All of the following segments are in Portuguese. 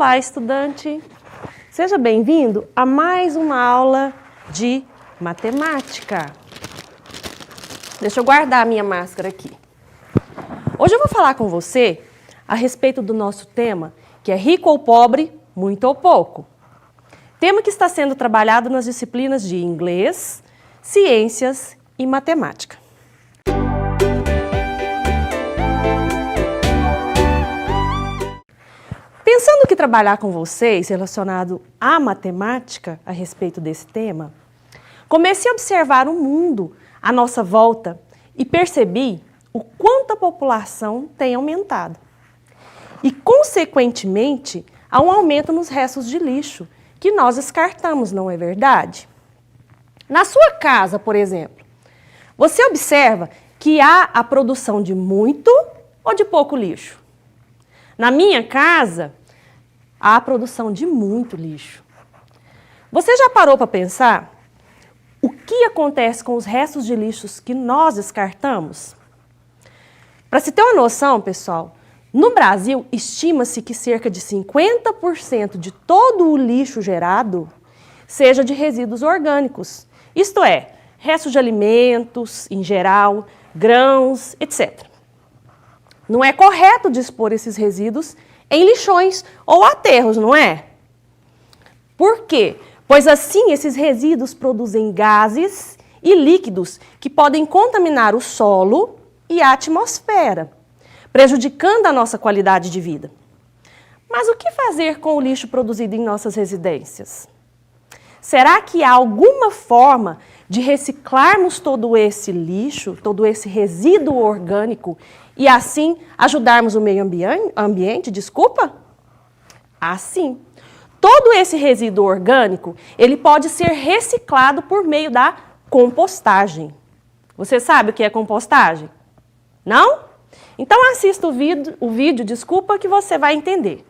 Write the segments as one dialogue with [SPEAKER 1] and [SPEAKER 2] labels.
[SPEAKER 1] Olá, estudante! Seja bem-vindo a mais uma aula de matemática. Deixa eu guardar a minha máscara aqui. Hoje eu vou falar com você a respeito do nosso tema, que é rico ou pobre, muito ou pouco. Tema que está sendo trabalhado nas disciplinas de inglês, ciências e matemática. Pensando que trabalhar com vocês relacionado à matemática a respeito desse tema, comecei a observar o mundo à nossa volta e percebi o quanto a população tem aumentado. E, consequentemente, há um aumento nos restos de lixo que nós descartamos, não é verdade? Na sua casa, por exemplo, você observa que há a produção de muito ou de pouco lixo? Na minha casa, há a produção de muito lixo. Você já parou para pensar o que acontece com os restos de lixos que nós descartamos? Para se ter uma noção, pessoal, no Brasil, estima-se que cerca de 50% de todo o lixo gerado seja de resíduos orgânicos, isto é, restos de alimentos, em geral, grãos, etc. Não é correto dispor esses resíduos em lixões ou aterros, não é? Por quê? Pois assim esses resíduos produzem gases e líquidos que podem contaminar o solo e a atmosfera, prejudicando a nossa qualidade de vida. Mas o que fazer com o lixo produzido em nossas residências? Será que há alguma forma de reciclarmos todo esse lixo, todo esse resíduo orgânico e assim ajudarmos o meio ambiente? Sim. Todo esse resíduo orgânico, ele pode ser reciclado por meio da compostagem. Você sabe o que é compostagem? Não? Então assista o vídeo, que você vai entender.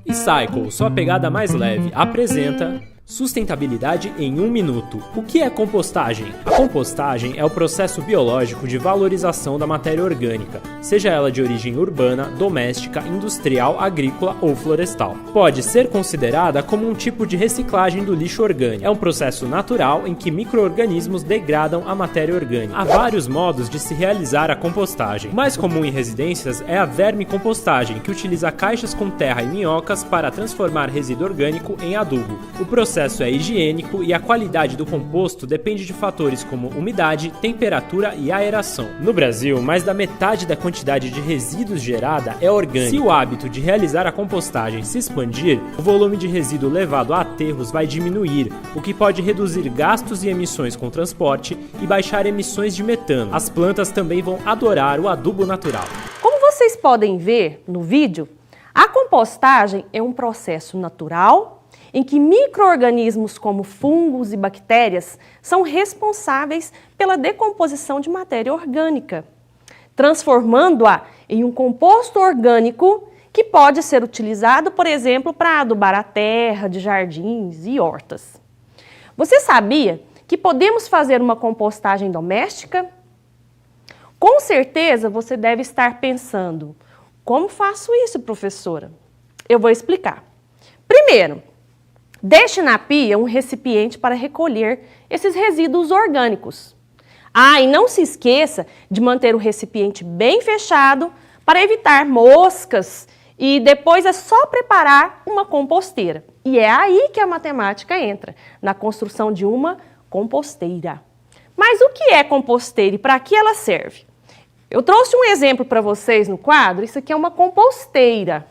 [SPEAKER 2] E-Cycle, sua pegada mais leve, apresenta Sustentabilidade em 1 minuto. O que é compostagem? A compostagem é o processo biológico de valorização da matéria orgânica, seja ela de origem urbana, doméstica, industrial, agrícola ou florestal. Pode ser considerada como um tipo de reciclagem do lixo orgânico. É um processo natural em que micro-organismos degradam a matéria orgânica. Há vários modos de se realizar a compostagem. O mais comum em residências é a vermicompostagem, que utiliza caixas com terra e minhocas para transformar resíduo orgânico em adubo. O processo é higiênico e a qualidade do composto depende de fatores como umidade, temperatura e aeração. No Brasil, mais da metade da quantidade de resíduos gerada é orgânica. Se o hábito de realizar a compostagem se expandir, o volume de resíduo levado a aterros vai diminuir, o que pode reduzir gastos e emissões com transporte e baixar emissões de metano. As plantas também vão adorar o adubo natural.
[SPEAKER 1] Como vocês podem ver no vídeo, a compostagem é um processo natural em que micro-organismos como fungos e bactérias são responsáveis pela decomposição de matéria orgânica, transformando-a em um composto orgânico que pode ser utilizado, por exemplo, para adubar a terra de jardins e hortas. Você sabia que podemos fazer uma compostagem doméstica? Com certeza você deve estar pensando, como faço isso, professora? Eu vou explicar. Primeiro, deixe na pia um recipiente para recolher esses resíduos orgânicos. E não se esqueça de manter o recipiente bem fechado para evitar moscas e depois é só preparar uma composteira. E é aí que a matemática entra, na construção de uma composteira. Mas o que é composteira e para que ela serve? Eu trouxe um exemplo para vocês no quadro, isso aqui é uma composteira.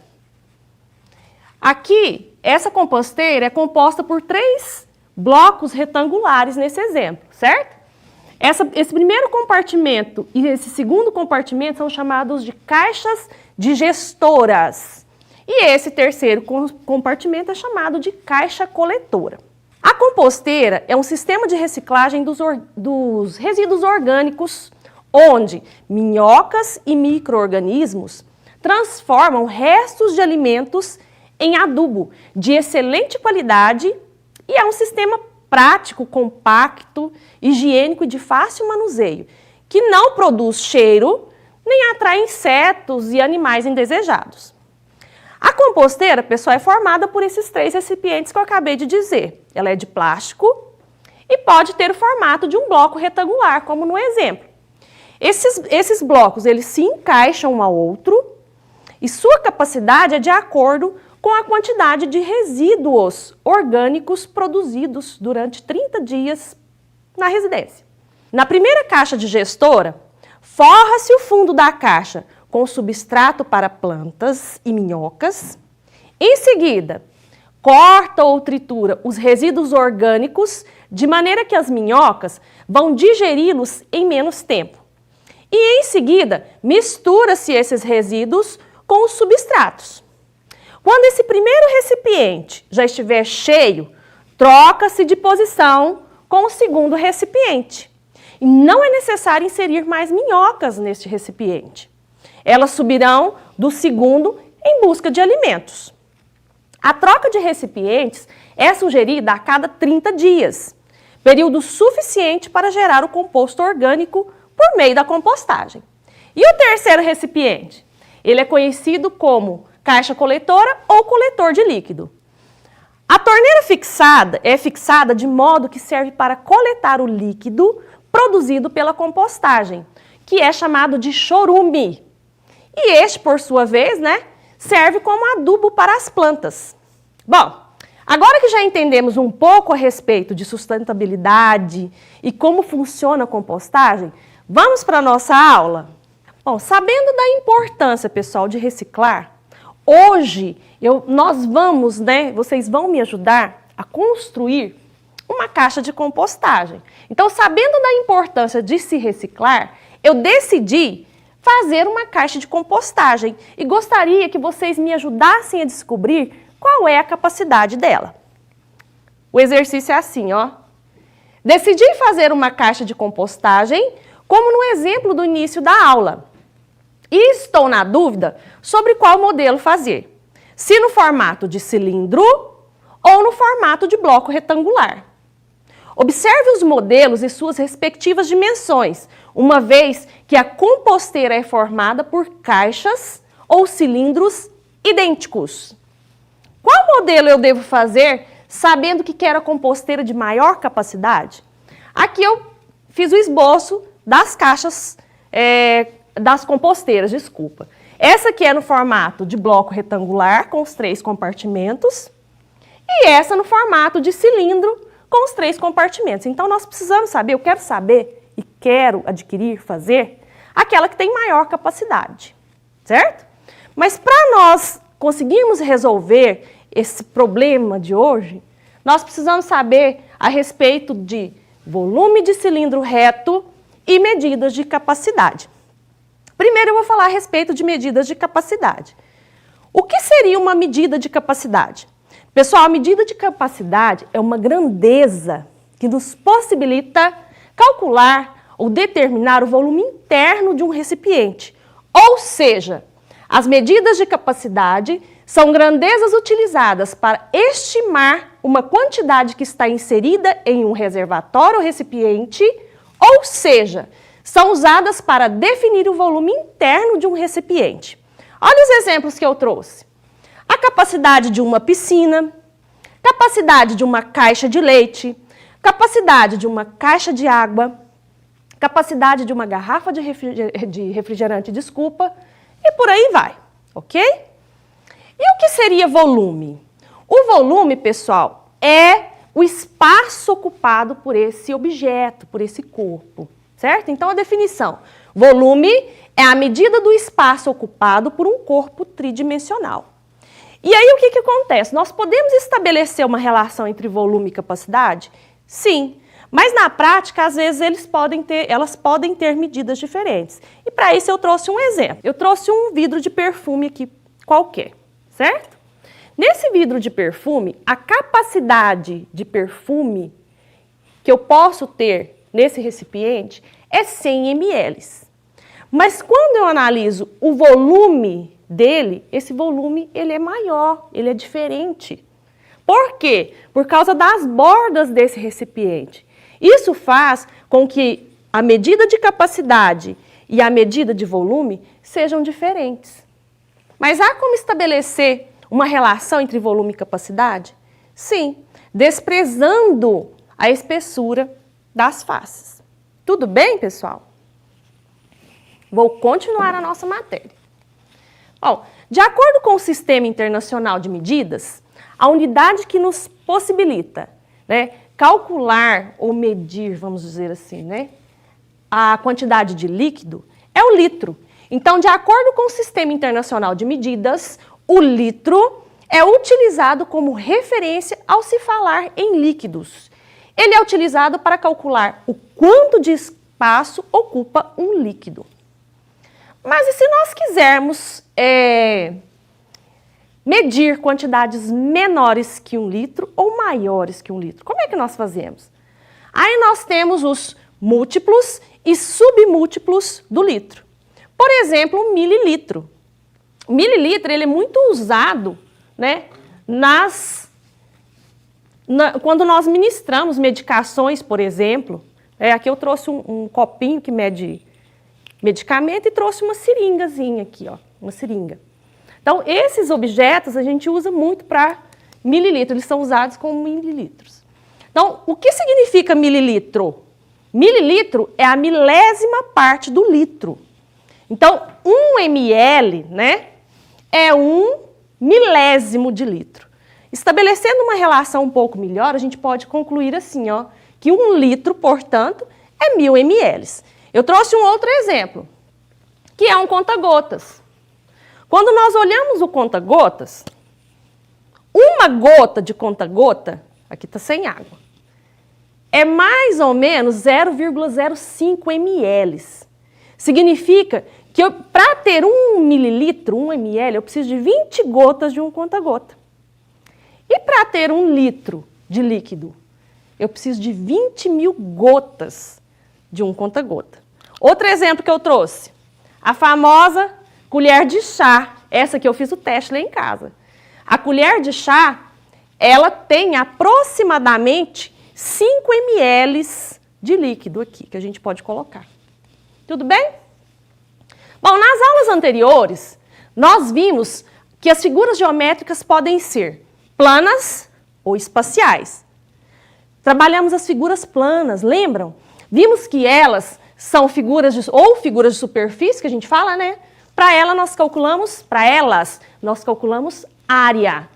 [SPEAKER 1] Aqui, essa composteira é composta por 3 blocos retangulares nesse exemplo, certo? Esse primeiro compartimento e esse segundo compartimento são chamados de caixas digestoras. E esse terceiro compartimento é chamado de caixa coletora. A composteira é um sistema de reciclagem dos resíduos orgânicos, onde minhocas e micro-organismos transformam restos de alimentos em adubo de excelente qualidade e é um sistema prático, compacto, higiênico e de fácil manuseio, que não produz cheiro nem atrai insetos e animais indesejados. A composteira, pessoal, é formada por esses 3 recipientes que eu acabei de dizer. Ela é de plástico e pode ter o formato de um bloco retangular, como no exemplo. Esses blocos, eles se encaixam um ao outro e sua capacidade é de acordo com a quantidade de resíduos orgânicos produzidos durante 30 dias na residência. Na primeira caixa digestora, forra-se o fundo da caixa com substrato para plantas e minhocas. Em seguida, corta ou tritura os resíduos orgânicos de maneira que as minhocas vão digeri-los em menos tempo. E em seguida, mistura-se esses resíduos com os substratos. Quando esse primeiro recipiente já estiver cheio, troca-se de posição com o segundo recipiente. E não é necessário inserir mais minhocas neste recipiente. Elas subirão do segundo em busca de alimentos. A troca de recipientes é sugerida a cada 30 dias, período suficiente para gerar o composto orgânico por meio da compostagem. E o terceiro recipiente? Ele é conhecido como caixa coletora ou coletor de líquido. A torneira é fixada de modo que serve para coletar o líquido produzido pela compostagem, que é chamado de chorume. E este, por sua vez, serve como adubo para as plantas. Bom, agora que já entendemos um pouco a respeito de sustentabilidade e como funciona a compostagem, vamos para a nossa aula? Bom, sabendo da importância, pessoal, de reciclar, hoje vocês vão me ajudar a construir uma caixa de compostagem. Então, sabendo da importância de se reciclar, eu decidi fazer uma caixa de compostagem e gostaria que vocês me ajudassem a descobrir qual é a capacidade dela. O exercício é assim, ó. Decidi fazer uma caixa de compostagem, como no exemplo do início da aula. E estou na dúvida sobre qual modelo fazer. Se no formato de cilindro ou no formato de bloco retangular. Observe os modelos e suas respectivas dimensões, uma vez que a composteira é formada por caixas ou cilindros idênticos. Qual modelo eu devo fazer sabendo que quero a composteira de maior capacidade? Aqui eu fiz o esboço das caixas, das composteiras, desculpa. Essa aqui é no formato de bloco retangular, com os 3 compartimentos, e essa no formato de cilindro, com os 3 compartimentos. Então, nós precisamos saber, eu quero saber e quero adquirir, fazer, aquela que tem maior capacidade, certo? Mas para nós conseguirmos resolver esse problema de hoje, nós precisamos saber a respeito de volume de cilindro reto e medidas de capacidade. Primeiro eu vou falar a respeito de medidas de capacidade. O que seria uma medida de capacidade? Pessoal, a medida de capacidade é uma grandeza que nos possibilita calcular ou determinar o volume interno de um recipiente. Ou seja, as medidas de capacidade são grandezas utilizadas para estimar uma quantidade que está inserida em um reservatório ou recipiente, ou seja, são usadas para definir o volume interno de um recipiente. Olha os exemplos que eu trouxe. A capacidade de uma piscina, capacidade de uma caixa de leite, capacidade de uma caixa de água, capacidade de uma garrafa de refrigerante, e por aí vai, ok? E o que seria volume? O volume, pessoal, é o espaço ocupado por esse objeto, por esse corpo, certo? Então, a definição: volume é a medida do espaço ocupado por um corpo tridimensional. E aí, o que acontece? Nós podemos estabelecer uma relação entre volume e capacidade? Sim, mas na prática, às vezes, elas podem ter medidas diferentes. E para isso, eu trouxe um exemplo. Eu trouxe um vidro de perfume aqui qualquer, certo? Nesse vidro de perfume, a capacidade de perfume que eu posso ter nesse recipiente é 100 ml. Mas quando eu analiso o volume dele, esse volume ele é maior, ele é diferente. Por quê? Por causa das bordas desse recipiente. Isso faz com que a medida de capacidade e a medida de volume sejam diferentes. Mas há como estabelecer uma relação entre volume e capacidade? Sim, desprezando a espessura das faces. Tudo bem, pessoal? Vou continuar a nossa matéria. Bom, de acordo com o Sistema Internacional de Medidas, a unidade que nos possibilita, né, calcular ou medir, vamos dizer assim, né, a quantidade de líquido é o litro. Então, de acordo com o Sistema Internacional de Medidas, o litro é utilizado como referência ao se falar em líquidos. Ele é utilizado para calcular o quanto de espaço ocupa um líquido. Mas e se nós quisermos medir quantidades menores que 1 litro ou maiores que 1 litro? Como é que nós fazemos? Aí nós temos os múltiplos e submúltiplos do litro. Por exemplo, o mililitro. O mililitro ele é muito usado, né, quando nós ministramos medicações, por exemplo. Aqui eu trouxe um copinho que mede medicamento e trouxe uma seringazinha aqui, ó, uma seringa. Então, esses objetos a gente usa muito para mililitro, eles são usados como mililitros. Então, o que significa mililitro? Mililitro é a milésima parte do litro. Então, 1 ml, né, é 1 milésimo de litro. Estabelecendo uma relação um pouco melhor, a gente pode concluir assim, ó, que 1 litro, portanto, é 1000 ml. Eu trouxe um outro exemplo, que é um conta-gotas. Quando nós olhamos o conta-gotas, uma gota de conta-gota, aqui está sem água, é mais ou menos 0,05 ml. Significa que para ter 1 mililitro, 1 ml, eu preciso de 20 gotas de um conta-gota. E para ter 1 litro de líquido, eu preciso de 20.000 gotas de um conta-gota. Outro exemplo que eu trouxe, a famosa colher de chá. Essa que eu fiz o teste lá em casa. A colher de chá, ela tem aproximadamente 5 ml de líquido aqui, que a gente pode colocar. Tudo bem? Bom, nas aulas anteriores, nós vimos que as figuras geométricas podem ser planas ou espaciais. Trabalhamos as figuras planas, lembram? Vimos que elas são figuras de superfície, que a gente fala, né? Para elas nós calculamos área.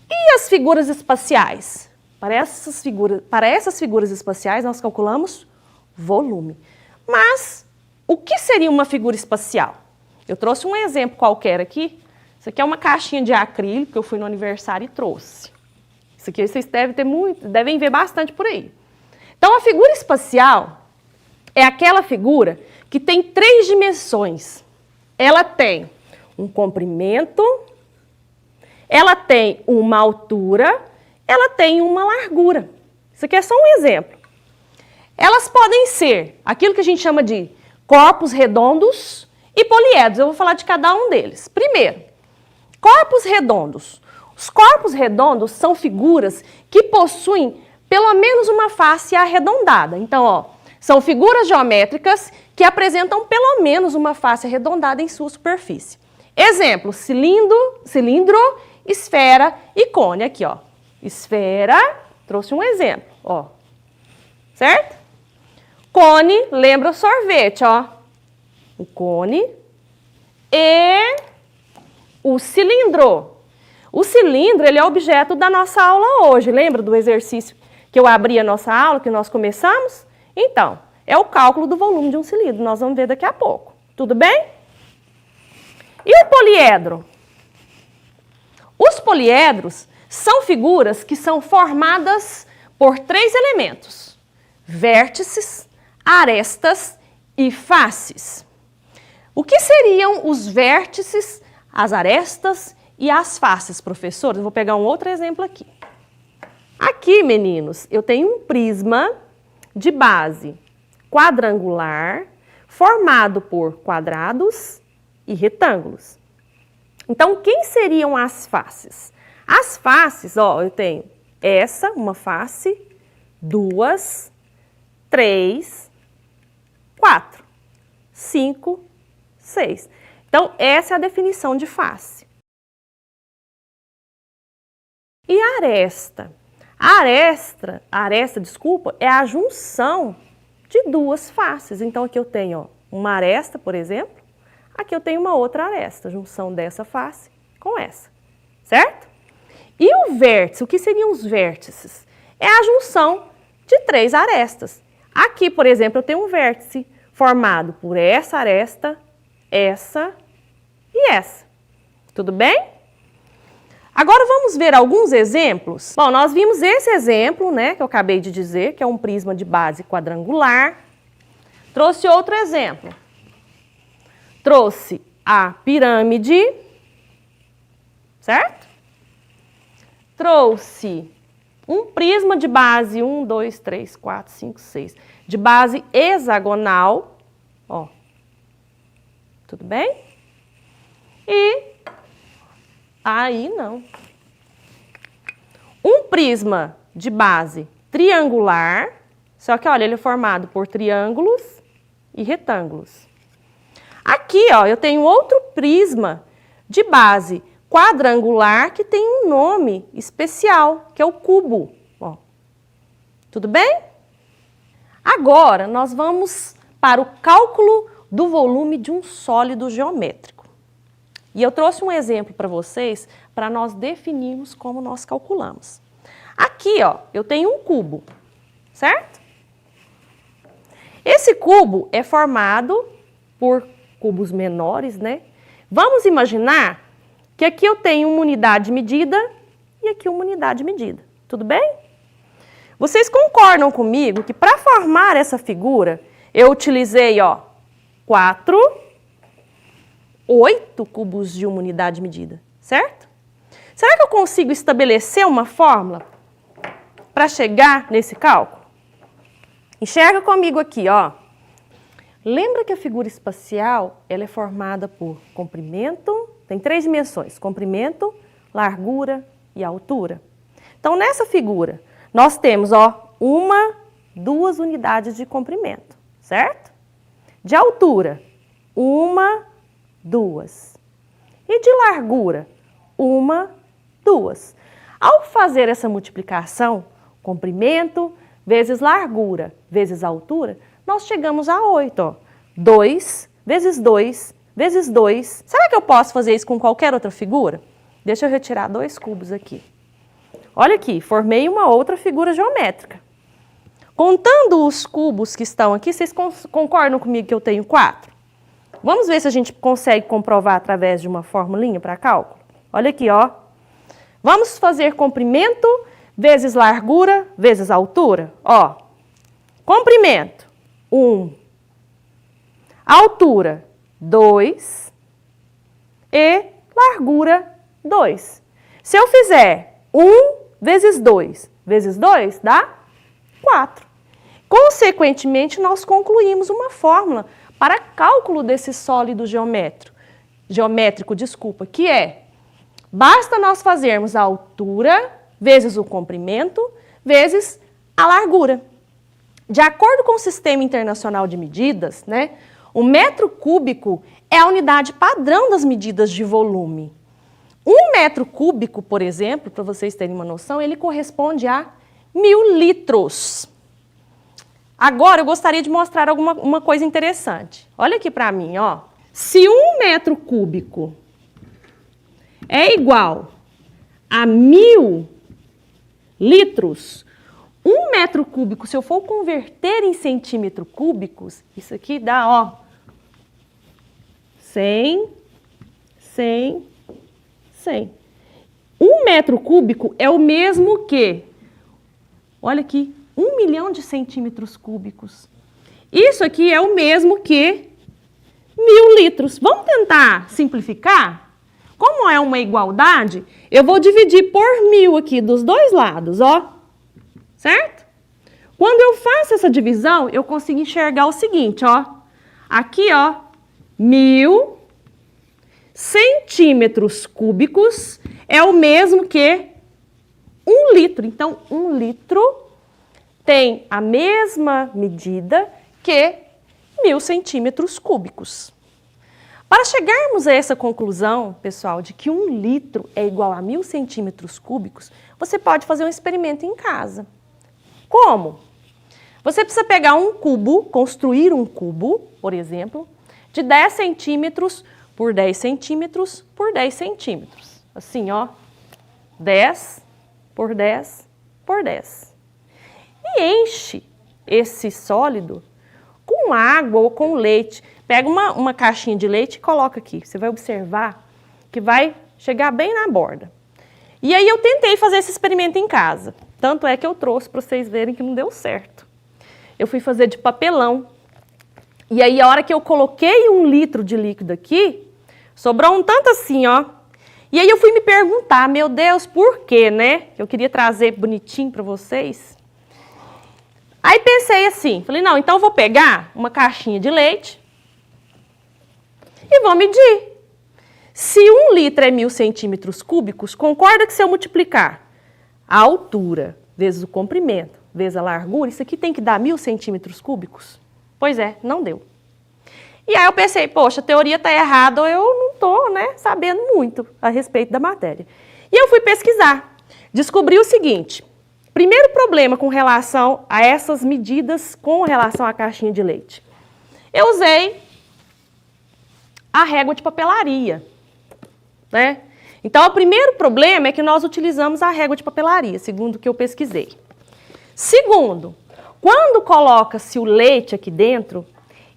[SPEAKER 1] E as figuras espaciais? Para essas figuras espaciais, nós calculamos volume. Mas o que seria uma figura espacial? Eu trouxe um exemplo qualquer aqui. Isso aqui é uma caixinha de acrílico que eu fui no aniversário e trouxe. Isso aqui vocês devem ver bastante por aí. Então, a figura espacial é aquela figura que tem 3 dimensões. Ela tem um comprimento, ela tem uma altura, ela tem uma largura. Isso aqui é só um exemplo. Elas podem ser aquilo que a gente chama de corpos redondos e poliedros. Eu vou falar de cada um deles. Primeiro, corpos redondos. Os corpos redondos são figuras que possuem pelo menos uma face arredondada. Então, ó, são figuras geométricas que apresentam pelo menos uma face arredondada em sua superfície. Exemplo, cilindro, esfera e cone. Aqui, ó. Esfera, trouxe um exemplo, ó. Certo? Cone, lembra o sorvete, ó. O cone e o cilindro. O cilindro, ele é objeto da nossa aula hoje. Lembra do exercício que eu abri a nossa aula, que nós começamos? Então, é o cálculo do volume de um cilindro. Nós vamos ver daqui a pouco. Tudo bem? E o poliedro? Os poliedros são figuras que são formadas por 3 elementos: vértices, arestas e faces. O que seriam os vértices, as arestas e as faces, professor? Eu vou pegar um outro exemplo aqui. Aqui, meninos, eu tenho um prisma de base quadrangular formado por quadrados e retângulos. Então, quem seriam as faces? As faces, ó, eu tenho essa, uma face, 2, 3, 4, 5, 6. Então, essa é a definição de face. E aresta? A aresta, desculpa, é a junção de duas faces. Então, aqui eu tenho, ó, uma aresta, por exemplo. Aqui eu tenho uma outra aresta, junção dessa face com essa, certo? E o vértice, o que seriam os vértices? É a junção de três arestas. Aqui, por exemplo, eu tenho um vértice formado por essa aresta, essa e essa. Tudo bem? Agora vamos ver alguns exemplos. Bom, nós vimos esse exemplo, né, que eu acabei de dizer, que é um prisma de base quadrangular. Trouxe outro exemplo. Trouxe a pirâmide, certo? Trouxe um prisma de base 1, 2, 3, 4, 5, 6, de base hexagonal, ó. Tudo bem? E aí não. Um prisma de base triangular, só que olha, ele é formado por triângulos e retângulos. Aqui, ó, eu tenho outro prisma de base quadrangular que tem um nome especial, que é o cubo. Ó. Tudo bem? Agora, nós vamos para o cálculo do volume de um sólido geométrico. E eu trouxe um exemplo para vocês, para nós definirmos como nós calculamos. Aqui, ó, eu tenho um cubo, certo? Esse cubo é formado por cubos menores, né? Vamos imaginar que aqui eu tenho uma unidade medida e aqui uma unidade medida. Tudo bem? Vocês concordam comigo que para formar essa figura, eu utilizei, ó, 8 cubos de uma unidade medida, certo? Será que eu consigo estabelecer uma fórmula para chegar nesse cálculo? Enxerga comigo aqui, ó. Lembra que a figura espacial, ela é formada por comprimento, tem 3 dimensões, comprimento, largura e altura. Então, nessa figura, nós temos, ó, 1, 2 unidades de comprimento, certo? De altura, 1, 2. E de largura, 1, 2. Ao fazer essa multiplicação, comprimento vezes largura vezes altura, nós chegamos a 8, ó. 2 vezes 2 vezes 2. Será que eu posso fazer isso com qualquer outra figura? Deixa eu retirar 2 cubos aqui. Olha aqui, formei uma outra figura geométrica. Contando os cubos que estão aqui, vocês concordam comigo que eu tenho 4? Vamos ver se a gente consegue comprovar através de uma formulinha para cálculo? Olha aqui, ó. Vamos fazer comprimento vezes largura vezes altura. Ó, comprimento, 1. Altura, 2. E largura, 2. Se eu fizer 1 vezes 2 vezes 2, dá 4. Consequentemente, nós concluímos uma fórmula para cálculo desse sólido geométrico, que é, basta nós fazermos a altura vezes o comprimento vezes a largura. De acordo com o Sistema Internacional de Medidas, né, o metro cúbico é a unidade padrão das medidas de volume. 1 metro cúbico, por exemplo, para vocês terem uma noção, ele corresponde a 1000 litros. Agora, eu gostaria de mostrar uma coisa interessante. Olha aqui para mim, ó. Se 1 metro cúbico é igual a 1000 litros, 1 metro cúbico, se eu for converter em centímetros cúbicos, isso aqui dá, ó, 100, 100, 100. 1 metro cúbico é o mesmo que, olha aqui, 1 milhão de centímetros cúbicos. Isso aqui é o mesmo que 1000 litros. Vamos tentar simplificar? Como é uma igualdade, eu vou dividir por 1000 aqui dos dois lados, ó. Certo? Quando eu faço essa divisão, eu consigo enxergar o seguinte, ó. Aqui, ó, 1000 centímetros cúbicos é o mesmo que 1 litro. Então, 1 litro tem a mesma medida que 1000 centímetros cúbicos. Para chegarmos a essa conclusão, pessoal, de que 1 litro é igual a 1000 centímetros cúbicos, você pode fazer um experimento em casa. Como? Você precisa pegar um cubo, construir um cubo, por exemplo, de 10 centímetros por 10 centímetros por 10 centímetros. Assim, ó, 10 por 10 por 10. E enche esse sólido com água ou com leite. Pega uma caixinha de leite e coloca aqui. Você vai observar que vai chegar bem na borda. E aí eu tentei fazer esse experimento em casa. Tanto é que eu trouxe para vocês verem que não deu certo. Eu fui fazer de papelão. E aí a hora que eu coloquei 1 litro de líquido aqui, sobrou um tanto assim, ó. E aí eu fui me perguntar, meu Deus, por quê, né? Eu queria trazer bonitinho para vocês. Aí pensei assim, falei, não, então eu vou pegar uma caixinha de leite e vou medir. Se 1 litro é 1000 centímetros cúbicos, concorda que se eu multiplicar a altura vezes o comprimento, vezes a largura, isso aqui tem que dar 1000 centímetros cúbicos? Pois é, não deu. E aí eu pensei, poxa, a teoria está errada, eu não estou, né, sabendo muito a respeito da matéria. E eu fui pesquisar. Descobri o seguinte, primeiro problema com relação a essas medidas com relação à caixinha de leite. Eu usei a régua de papelaria, né? Então, o primeiro problema é que nós utilizamos a régua de papelaria, segundo o que eu pesquisei. Segundo, quando coloca-se o leite aqui dentro,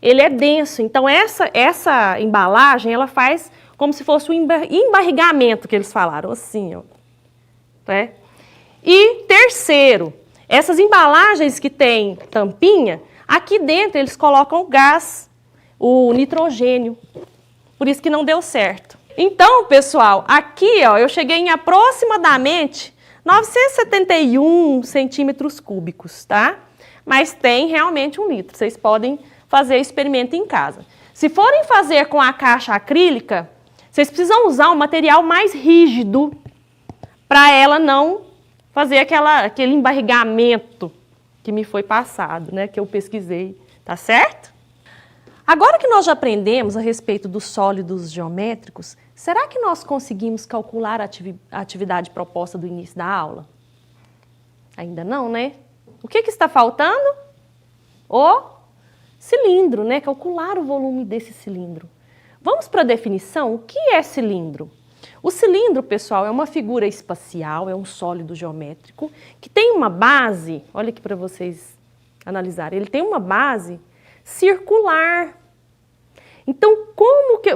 [SPEAKER 1] ele é denso. Então, essa embalagem, ela faz como se fosse um embarrigamento, que eles falaram, assim, ó. Né? E terceiro, essas embalagens que tem tampinha, aqui dentro eles colocam o gás, o nitrogênio. Por isso que não deu certo. Então, pessoal, aqui ó, eu cheguei em aproximadamente 971 centímetros cúbicos, tá? Mas tem realmente 1 litro. Vocês podem fazer experimento em casa. Se forem fazer com a caixa acrílica, vocês precisam usar um material mais rígido para ela não fazer aquele embarrigamento que me foi passado, né? Que eu pesquisei, tá certo? Agora que nós já aprendemos a respeito dos sólidos geométricos, será que nós conseguimos calcular a atividade proposta do início da aula? Ainda não, né? O que está faltando? O cilindro, né? Calcular o volume desse cilindro. Vamos para a definição? O que é cilindro? O cilindro, pessoal, é uma figura espacial, é um sólido geométrico que tem uma base, olha aqui para vocês analisarem, ele tem uma base circular. Então,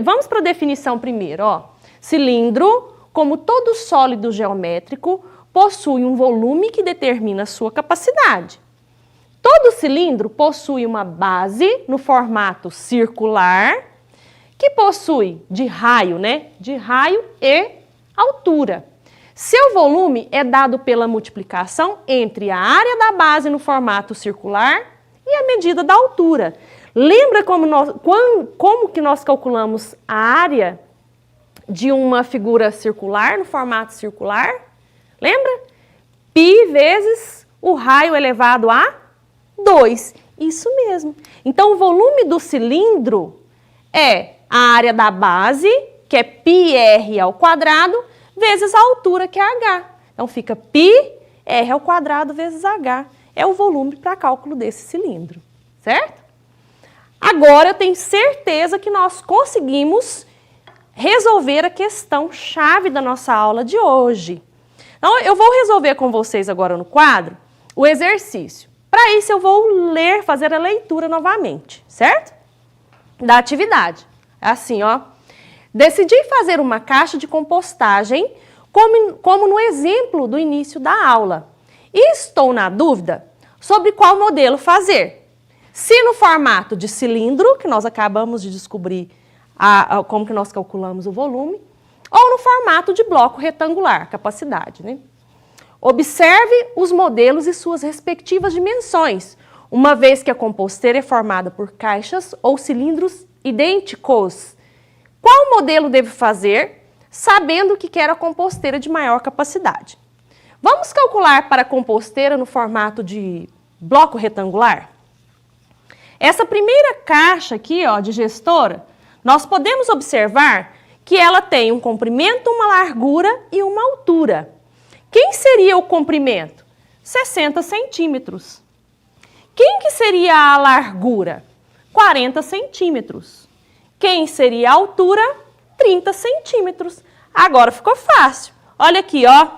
[SPEAKER 1] vamos para a definição primeiro, ó. Cilindro, como todo sólido geométrico, possui um volume que determina a sua capacidade. Todo cilindro possui uma base no formato circular, que possui de raio, né? De raio e altura. Seu volume é dado pela multiplicação entre a área da base no formato circular e a medida da altura. Lembra como que nós calculamos a área de uma figura circular no formato circular? Lembra? Π vezes o raio elevado a 2. Isso mesmo. Então, o volume do cilindro é a área da base, que é πr ao quadrado, vezes a altura, que é h. Então, fica πr ao quadrado vezes h. É o volume para cálculo desse cilindro, certo? Agora, eu tenho certeza que nós conseguimos resolver a questão chave da nossa aula de hoje. Então, eu vou resolver com vocês agora no quadro o exercício. Para isso, eu vou fazer a leitura novamente, certo? Da atividade. Assim, ó. Decidi fazer uma caixa de compostagem, como no exemplo do início da aula. E estou na dúvida sobre qual modelo fazer. Se no formato de cilindro, que nós acabamos de descobrir como que nós calculamos o volume, ou no formato de bloco retangular, capacidade, né? Observe os modelos e suas respectivas dimensões, uma vez que a composteira é formada por caixas ou cilindros idênticos. Qual modelo devo fazer, sabendo que quero a composteira de maior capacidade? Vamos calcular para a composteira no formato de bloco retangular? Essa primeira caixa aqui, ó, de gestora, nós podemos observar que ela tem um comprimento, uma largura e uma altura. Quem seria o comprimento? 60 centímetros. Quem que seria a largura? 40 centímetros. Quem seria a altura? 30 centímetros. Agora ficou fácil. Olha aqui, ó.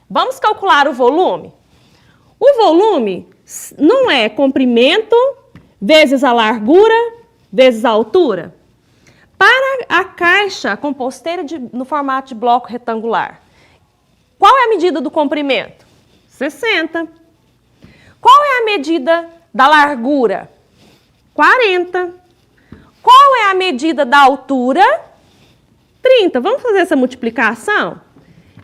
[SPEAKER 1] Vamos calcular o volume? O volume não é comprimento vezes a largura vezes a altura? Para a caixa composteira no formato de bloco retangular, qual é a medida do comprimento? 60. Qual é a medida da largura? 40. Qual é a medida da altura? 30. Vamos fazer essa multiplicação?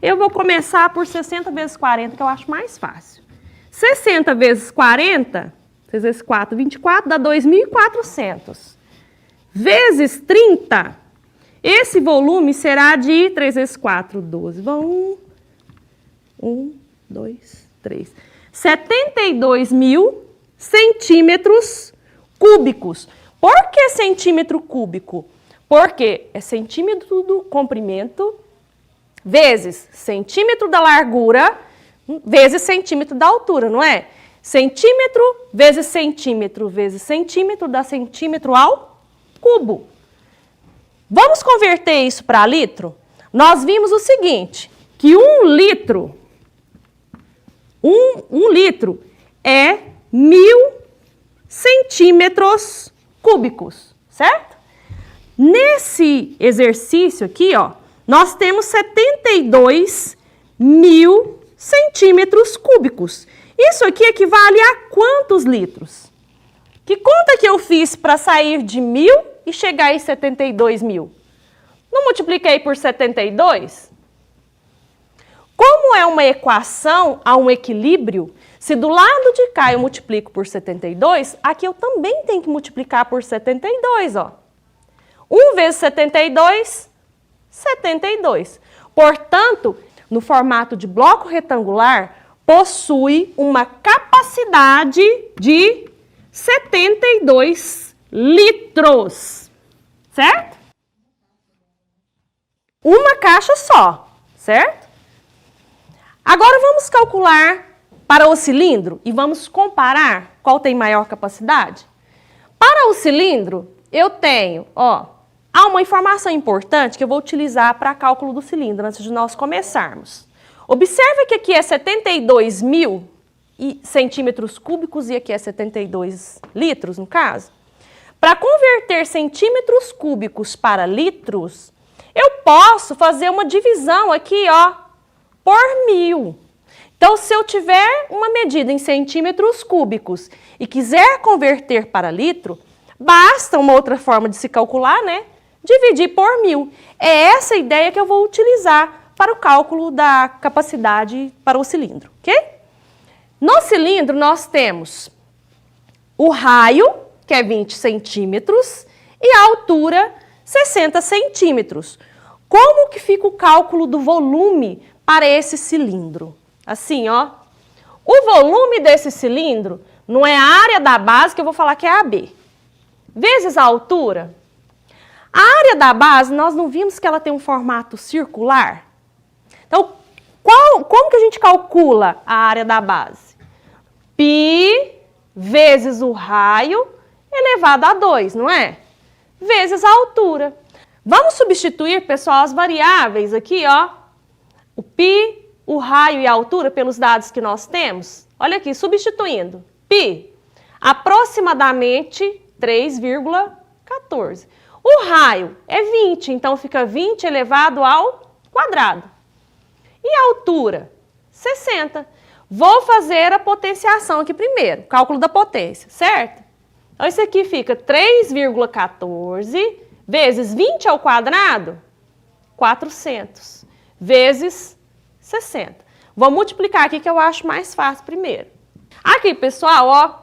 [SPEAKER 1] Eu vou começar por 60 vezes 40, que eu acho mais fácil. 60 vezes 40, 6 vezes 4, 24, dá 2.400. Vezes 30, esse volume será de 3 vezes 4, 12. Vão 1, 2, 3. 72.000 centímetros cúbicos. Por que centímetro cúbico? Porque é centímetro do comprimento vezes centímetro da largura vezes centímetro da altura, não é? Centímetro vezes centímetro dá centímetro ao cubo. Vamos converter isso para litro? Nós vimos o seguinte, que um litro é 1.000 centímetros cúbicos, certo? Nesse exercício aqui, ó, nós temos 72.000 centímetros cúbicos. Isso aqui equivale a quantos litros? Que conta que eu fiz para sair de 1.000 e chegar em 72.000? Não multipliquei por 72? Como é uma equação a um equilíbrio, se do lado de cá eu multiplico por 72, aqui eu também tenho que multiplicar por 72, ó. 1 vezes 72, 72. Portanto, no formato de bloco retangular, possui uma capacidade de 72 litros, certo? Uma caixa só, certo? Agora vamos calcular para o cilindro e vamos comparar qual tem maior capacidade. Para o cilindro, eu tenho, ó, há uma informação importante que eu vou utilizar para cálculo do cilindro antes de nós começarmos. Observe que aqui é 72.000 centímetros cúbicos e aqui é 72 litros, no caso. Para converter centímetros cúbicos para litros, eu posso fazer uma divisão aqui, ó, por 1.000. Então, se eu tiver uma medida em centímetros cúbicos e quiser converter para litro, basta uma outra forma de se calcular, né? Dividir por 1.000. É essa a ideia que eu vou utilizar para o cálculo da capacidade para o cilindro, ok? No cilindro, nós temos o raio, que é 20 centímetros, e a altura, 60 centímetros. Como que fica o cálculo do volume para esse cilindro? Assim, ó. O volume desse cilindro não é a área da base, que eu vou falar que é AB, vezes a altura. A área da base, nós não vimos que ela tem um formato circular? Então, como que a gente calcula a área da base? Π vezes o raio elevado a 2, não é? Vezes a altura. Vamos substituir, pessoal, as variáveis aqui, ó. O π, o raio e a altura pelos dados que nós temos. Olha aqui, substituindo. Π, aproximadamente 3,14. O raio é 20, então fica 20 elevado ao quadrado. E a altura? 60. Vou fazer a potenciação aqui primeiro, cálculo da potência, certo? Então, isso aqui fica 3,14 vezes 20 ao quadrado, 400, vezes 60. Vou multiplicar aqui que eu acho mais fácil primeiro. Aqui, pessoal, ó,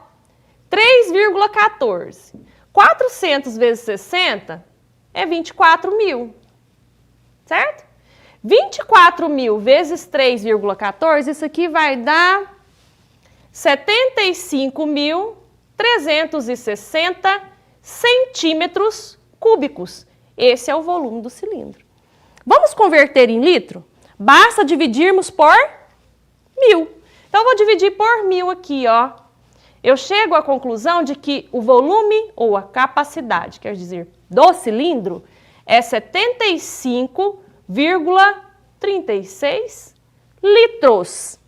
[SPEAKER 1] 3,14. 400 vezes 60 é 24.000, certo? 24.000 vezes 3,14, isso aqui vai dar 75.360 centímetros cúbicos. Esse é o volume do cilindro. Vamos converter em litro? Basta dividirmos por 1000. Então, eu vou dividir por 1000 aqui, ó. Eu chego à conclusão de que o volume ou a capacidade, quer dizer, do cilindro, é 75,36 litros.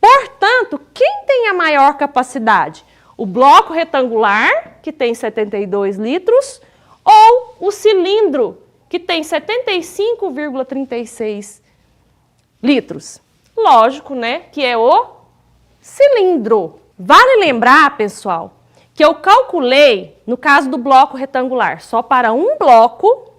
[SPEAKER 1] Portanto, quem tem a maior capacidade? O bloco retangular, que tem 72 litros, ou o cilindro, que tem 75,36 litros? Lógico, né, que é o cilindro. Vale lembrar, pessoal, que eu calculei, no caso do bloco retangular, só para um bloco,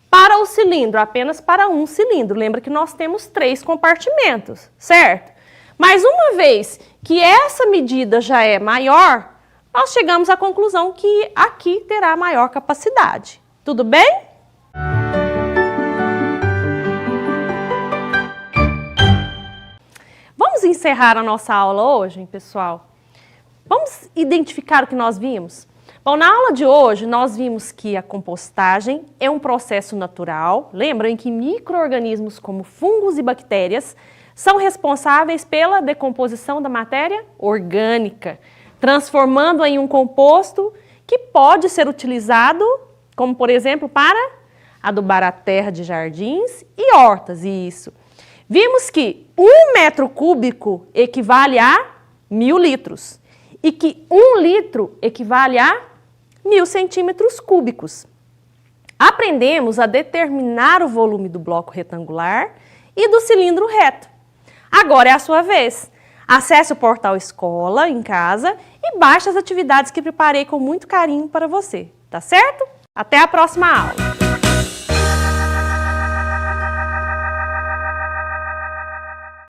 [SPEAKER 1] para o cilindro, apenas para um cilindro. Lembra que nós temos 3 compartimentos, certo? Mas uma vez que essa medida já é maior, nós chegamos à conclusão que aqui terá maior capacidade. Tudo bem? Vamos encerrar a nossa aula hoje, pessoal? Vamos identificar o que nós vimos? Bom, na aula de hoje, nós vimos que a compostagem é um processo natural. Lembram que micro-organismos como fungos e bactérias são responsáveis pela decomposição da matéria orgânica, transformando-a em um composto que pode ser utilizado, como por exemplo, para adubar a terra de jardins e hortas. Isso. Vimos que 1 metro cúbico equivale a 1000 litros e que 1 litro equivale a 1000 centímetros cúbicos. Aprendemos a determinar o volume do bloco retangular e do cilindro reto. Agora é a sua vez. Acesse o portal Escola em casa e baixe as atividades que preparei com muito carinho para você, tá certo? Até a próxima aula!